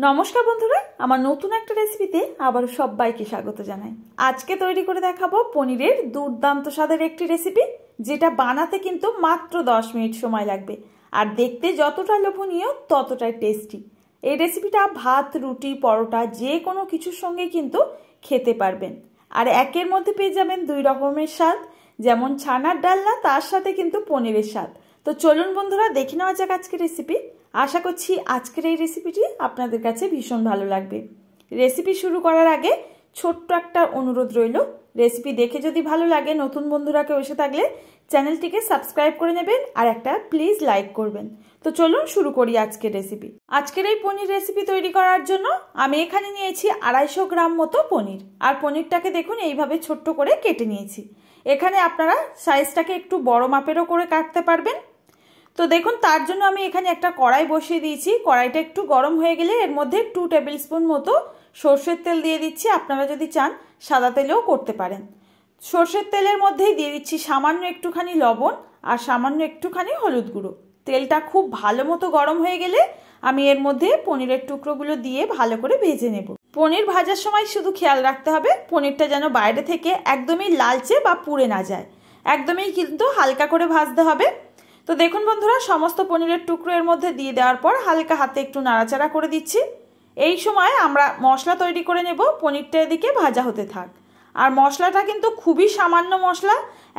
নমস্কার বন্ধুরা, আমার নতুন একটা রেসিপিতে আবার সবাইকে স্বাগত জানাই। আজকে তৈরি করে দেখাবো পনিরের দুর্দান্ত স্বাদের একটি রেসিপি, যেটা বানাতে কিন্তু মাত্র 10 মিনিট সময় লাগবে আর দেখতে যতটা লোভনীয় ততটাই টেস্টি। এই রেসিপিটা ভাত, রুটি, পরোটা যে কোনো কিছুর সঙ্গে কিন্তু খেতে পারবেন। আর একের মধ্যে পেয়ে যাবেন দুই রকমের স্বাদ, যেমন ছানার ডালনা, তার সাথে কিন্তু পনিরের স্বাদ। তো চলুন বন্ধুরা, দেখে নেওয়া যাক আজকের রেসিপি। আশা করছি আজকের এই রেসিপিটি আপনাদের কাছে ভীষণ ভালো লাগবে। রেসিপি শুরু করার আগে ছোট্ট একটা অনুরোধ রইল, রেসিপি দেখে যদি ভালো লাগে, নতুন বন্ধুরা কেউ এসে থাকলে চ্যানেলটিকে সাবস্ক্রাইব করে নেবেন আর একটা প্লিজ লাইক করবেন। তো চলুন শুরু করি আজকের রেসিপি। আজকের এই পনির রেসিপি তৈরি করার জন্য আমি এখানে নিয়েছি 250 গ্রাম মতো পনির। আর পনিরটাকে দেখুন এইভাবে ছোট্ট করে কেটে নিয়েছি। এখানে আপনারা সাইজটাকে একটু বড় মাপেরও করে কাটতে পারবেন। তো দেখুন, তার জন্য আমি এখানে একটা কড়াই বসিয়ে দিয়েছি। কড়াইটা একটু গরম হয়ে গেলে এর মধ্যে 2 টেবিল স্পুন মতো সর্ষের তেল দিয়ে দিচ্ছি। আপনারা যদি চান সাদা তেলেও করতে পারেন। সর্ষের তেলের মধ্যেই দিয়ে দিচ্ছি সামান্য একটুখানি লবণ আর সামান্য একটুখানি হলুদ গুঁড়ো। তেলটা খুব ভালো মতো গরম হয়ে গেলে আমি এর মধ্যে পনিরের টুকরোগুলো দিয়ে ভালো করে ভেজে নেব। পনির ভাজার সময় শুধু খেয়াল রাখতে হবে পনিরটা যেন বাইরে থেকে একদমই লালচে বা পুড়ে না যায়, একদমই কিন্তু হালকা করে ভাজতে হবে। তো দেখুন বন্ধুরা, সমস্ত পনিরের টুকরো এর মধ্যে দিয়ে দেওয়ার পর হালকা হাতে একটু নাড়াচাড়া করে দিচ্ছি। এই সময় আমরা মশলা তৈরি করে নেব। পনিরটা এদিকে ভাজা হতে থাক। আর মশলাটা কিন্তু খুবই সামান্য মশলা,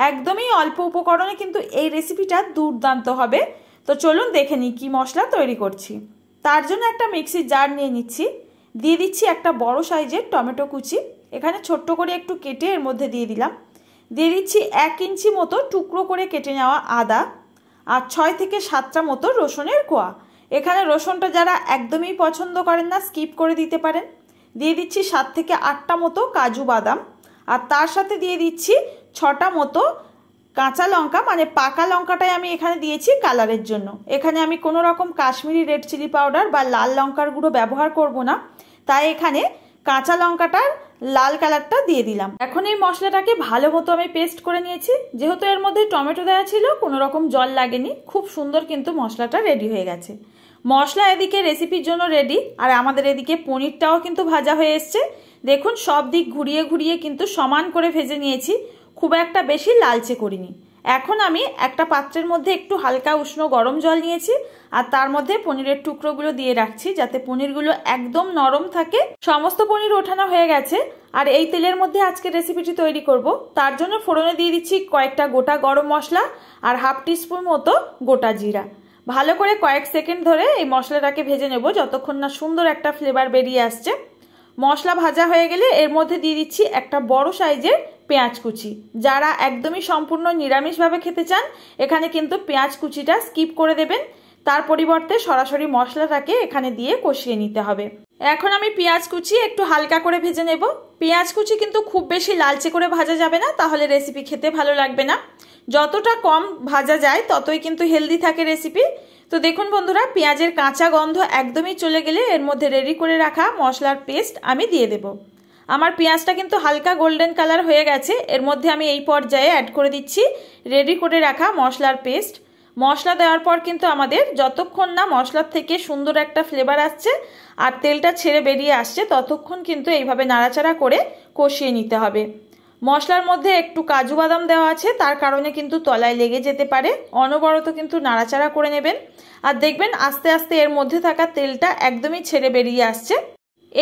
একদমই অল্প উপকরণে কিন্তু এই রেসিপিটা দুর্দান্ত হবে। তো চলুন দেখে নিই কী মশলা তৈরি করছি। তার জন্য একটা মিক্সির জার নিয়ে নিচ্ছি। দিয়ে দিচ্ছি একটা বড় সাইজের টমেটো কুচি, এখানে ছোট্ট করে একটু কেটে এর মধ্যে দিয়ে দিলাম। দিয়ে দিচ্ছি 1 ইঞ্চি মতো টুকরো করে কেটে নেওয়া আদা আর 6 থেকে 7টা মতো রসুনের কোয়া। এখানে রসুনটা যারা একদমই পছন্দ করেন না স্কিপ করে দিতে পারেন। দিয়ে দিচ্ছি 7 থেকে 8টা মতো কাজু বাদাম আর তার সাথে দিয়ে দিচ্ছি 6টা মতো কাঁচা লঙ্কা, মানে পাকা লঙ্কাটাই আমি এখানে দিয়েছি কালারের জন্য। এখানে আমি কোনো রকম কাশ্মীরি রেড চিলি পাউডার বা লাল লঙ্কার গুঁড়ো ব্যবহার করব না, তাই এখানে কাঁচা লঙ্কাটার লাল কালারটা দিয়ে দিলাম। এখন এই মশলাটাকে ভালো মতো আমি পেস্ট করে নিয়েছি। যেহেতু এর মধ্যে টমেটো দেওয়া ছিল, কোনো রকম জল লাগেনি, খুব সুন্দর কিন্তু মশলাটা রেডি হয়ে গেছে। মশলা এদিকে রেসিপির জন্য রেডি আর আমাদের এদিকে পনিরটাও কিন্তু ভাজা হয়ে এসছে। দেখুন, সব দিক ঘুরিয়ে ঘুরিয়ে কিন্তু সমান করে ভেজে নিয়েছি, খুব একটা বেশি লালচে করিনি। এখন আমি একটা পাত্রের মধ্যে একটু হালকা উষ্ণ গরম জল নিয়েছি আর তার মধ্যে পনিরের টুকরোগুলো দিয়ে রাখছি, যাতে পনিরগুলো একদম নরম থাকে। সমস্ত পনির ওঠানো হয়ে গেছে আর এই তেলের মধ্যে আজকে রেসিপিটি তৈরি করব। তার জন্য ফোড়নে দিয়ে দিচ্ছি কয়েকটা গোটা গরম মশলা আর 1/2 টিস্পুন মতো গোটা জিরা। ভালো করে কয়েক সেকেন্ড ধরে এই মশলাটাকে ভেজে নেব, যতক্ষণ না সুন্দর একটা ফ্লেভার বেরিয়ে আসছে। মশলা ভাজা হয়ে গেলে এর মধ্যে দিয়ে দিচ্ছি একটা বড় সাইজের পেঁয়াজ কুচি। যারা একদমই সম্পূর্ণ নিরামিষভাবে খেতে চান এখানে কিন্তু পেঁয়াজ কুচিটা স্কিপ করে দেবেন, তার পরিবর্তে সরাসরি মশলাটাকে এখানে দিয়ে কষিয়ে নিতে হবে। এখন আমি পেঁয়াজ কুচি একটু হালকা করে ভেজে নেব। পেঁয়াজ কুচি কিন্তু খুব বেশি লালচে করে ভাজা যাবে না, তাহলে রেসিপি খেতে ভালো লাগবে না। যতটা কম ভাজা যায় ততই কিন্তু হেলদি থাকে রেসিপি। তো দেখুন বন্ধুরা, পেঁয়াজের কাঁচা গন্ধ একদমই চলে গেলে এর মধ্যে রেডি করে রাখা মশলার পেস্ট আমি দিয়ে দেব। আমার পেঁয়াজটা কিন্তু হালকা গোল্ডেন কালার হয়ে গেছে। এর মধ্যে আমি এই পর্যায়ে অ্যাড করে দিচ্ছি রেডি করে রাখা মশলার পেস্ট। মশলা দেওয়ার পর কিন্তু আমাদের যতক্ষণ না মশলার থেকে সুন্দর একটা ফ্লেভার আসছে আর তেলটা ছেড়ে বেরিয়ে আসছে, ততক্ষণ কিন্তু এইভাবে নাড়াচাড়া করে কষিয়ে নিতে হবে। মশলার মধ্যে একটু কাজু বাদাম দেওয়া আছে, তার কারণে কিন্তু তলায় লেগে যেতে পারে। অনবরত কিন্তু নাড়াচাড়া করে নেবেন আর দেখবেন আস্তে আস্তে এর মধ্যে থাকা তেলটা একদমই ছেড়ে বেরিয়ে আসছে।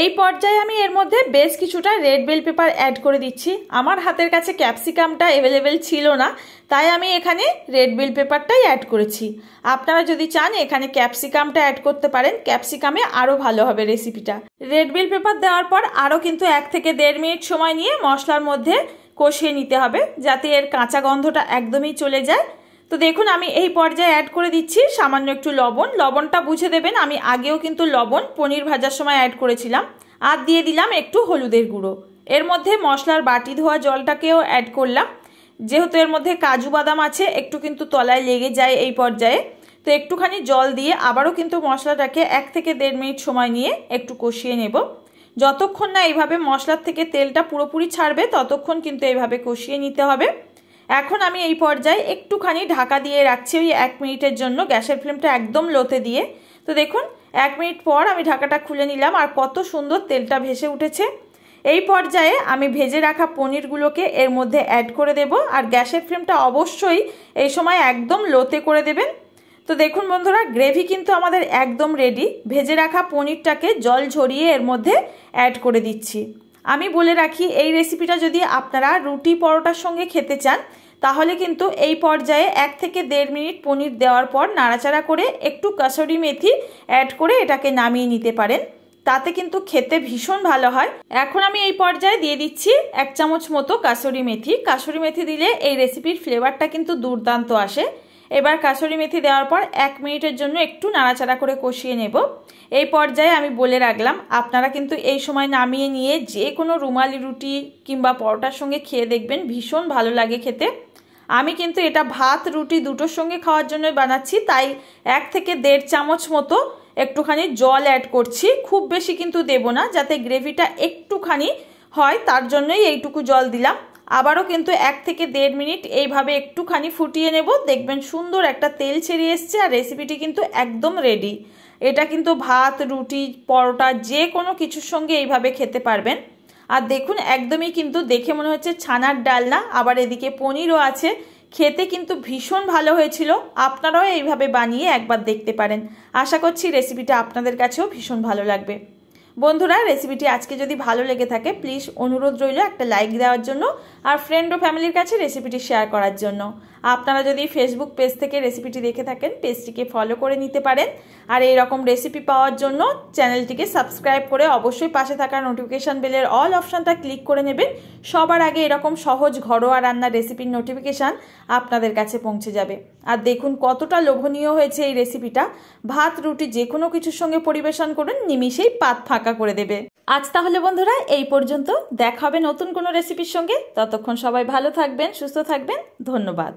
এই পর্যায়ে আমি এর মধ্যে বেশ কিছুটা রেড বেল পেপার অ্যাড করে দিচ্ছি। আমার হাতের কাছে ক্যাপসিকামটা অ্যাভেলেবেল ছিল না, তাই আমি এখানে রেড বেল পেপারটাই অ্যাড করেছি। আপনারা যদি চান এখানে ক্যাপসিকামটা অ্যাড করতে পারেন, ক্যাপসিকামে আরও ভালো হবে রেসিপিটা। রেড বেল পেপার দেওয়ার পর আরও কিন্তু 1 থেকে 1.5 মিনিট সময় নিয়ে মশলার মধ্যে কষিয়ে নিতে হবে, যাতে এর কাঁচা গন্ধটা একদমই চলে যায়। তো দেখুন, আমি এই পর্যায়ে অ্যাড করে দিচ্ছি সামান্য একটু লবণ। লবণটা বুঝে দেবেন, আমি আগেও কিন্তু লবণ পনির ভাজার সময় অ্যাড করেছিলাম। আর দিয়ে দিলাম একটু হলুদের গুঁড়ো। এর মধ্যে মশলার বাটি ধোয়া জলটাকেও অ্যাড করলাম। যেহেতু এর মধ্যে কাজু বাদাম আছে, একটু কিন্তু তলায় লেগে যায় এই পর্যায়ে, তো একটুখানি জল দিয়ে আবারও কিন্তু মশলাটাকে 1 থেকে 1.5 মিনিট সময় নিয়ে একটু কষিয়ে নেব। যতক্ষণ না এইভাবে মশলার থেকে তেলটা পুরোপুরি ছাড়বে ততক্ষণ কিন্তু এইভাবে কষিয়ে নিতে হবে। এখন আমি এই পর্যায়ে একটুখানি ঢাকা দিয়ে রাখছি ওই 1 মিনিটের জন্য, গ্যাসের ফ্লেমটা একদম লোতে দিয়ে। তো দেখুন 1 মিনিট পর আমি ঢাকাটা খুলে নিলাম আর কত সুন্দর তেলটা ভেসে উঠেছে। এই পর্যায়ে আমি ভেজে রাখা পনিরগুলোকে এর মধ্যে অ্যাড করে দেব। আর গ্যাসের ফ্লেমটা অবশ্যই এই সময় একদম লোতে করে দেবেন। তো দেখুন বন্ধুরা, গ্রেভি কিন্তু আমাদের একদম রেডি। ভেজে রাখা পনিরটাকে জল ঝরিয়ে এর মধ্যে অ্যাড করে দিচ্ছি। আমি বলে রাখি, এই রেসিপিটা যদি আপনারা রুটি পরোটার সঙ্গে খেতে চান তাহলে কিন্তু এই পর্যায়ে 1 থেকে 1.5 মিনিট পনির দেওয়ার পর নাড়াচাড়া করে একটু কাসুরি মেথি অ্যাড করে এটাকে নামিয়ে নিতে পারেন, তাতে কিন্তু খেতে ভীষণ ভালো হয়। এখন আমি এই পর্যায়ে দিয়ে দিচ্ছি 1 চামচ মতো কাসুরি মেথি। কাসুরি মেথি দিলে এই রেসিপির ফ্লেভারটা কিন্তু দুর্দান্ত আসে। এবার কাসুরি মেথি দেওয়ার পর 1 মিনিটের জন্য একটু নাড়াচাড়া করে কষিয়ে নেব। এই পর্যায়ে আমি বলে রাখলাম, আপনারা কিন্তু এই সময় নামিয়ে নিয়ে যে কোনো রুমালি রুটি কিংবা পরোটার সঙ্গে খেয়ে দেখবেন, ভীষণ ভালো লাগে খেতে। আমি কিন্তু এটা ভাত রুটি দুটোর সঙ্গে খাওয়ার জন্য বানাচ্ছি, তাই 1 থেকে 1.5 চামচ মতো একটুখানি জল অ্যাড করছি। খুব বেশি কিন্তু দেব না, যাতে গ্রেভিটা একটুখানি হয়, তার জন্যই এইটুকু জল দিলাম। আবারও কিন্তু 1 থেকে 1.5 মিনিট এইভাবে একটুখানি ফুটিয়ে নেব। দেখবেন সুন্দর একটা তেল ছেড়ে এসছে আর রেসিপিটি কিন্তু একদম রেডি। এটা কিন্তু ভাত রুটি পরোটা যে কোনো কিছুর সঙ্গে এইভাবে খেতে পারবেন। আর দেখুন, একদমই কিন্তু দেখে মনে হচ্ছে ছানার ডাল না, আবার এদিকে পনিরও আছে। খেতে কিন্তু ভীষণ ভালো হয়েছিল। আপনারাও এইভাবে বানিয়ে একবার দেখতে পারেন। আশা করছি রেসিপিটা আপনাদের কাছেও ভীষণ ভালো লাগবে। বন্ধুরা, রেসিপিটি আজকে যদি ভালো লেগে থাকে প্লিজ অনুরোধ রইল একটা লাইক দেওয়ার জন্য আর ফ্রেন্ড ও ফ্যামিলির কাছে রেসিপিটি শেয়ার করার জন্য। আপনারা যদি ফেসবুক পেজ থেকে রেসিপিটি দেখে থাকেন পেজটিকে ফলো করে নিতে পারেন। আর এই রকম রেসিপি পাওয়ার জন্য চ্যানেলটিকে সাবস্ক্রাইব করে অবশ্যই পাশে থাকা নোটিফিকেশান বেলের অল অপশানটা ক্লিক করে নেবেন। সবার আগে এরকম সহজ ঘরোয়া রান্নার রেসিপির নোটিফিকেশান আপনাদের কাছে পৌঁছে যাবে। আর দেখুন কতটা লোভনীয় হয়েছে এই রেসিপিটা। ভাত রুটি যে কোনো কিছুর সঙ্গে পরিবেশন করুন, নিমিষেই পাত ফাঁকা করে দেবে। আজ তাহলে বন্ধুরা এই পর্যন্ত। দেখা হবে নতুন কোনো রেসিপির সঙ্গে। ততক্ষণ সবাই ভালো থাকবেন, সুস্থ থাকবেন। ধন্যবাদ।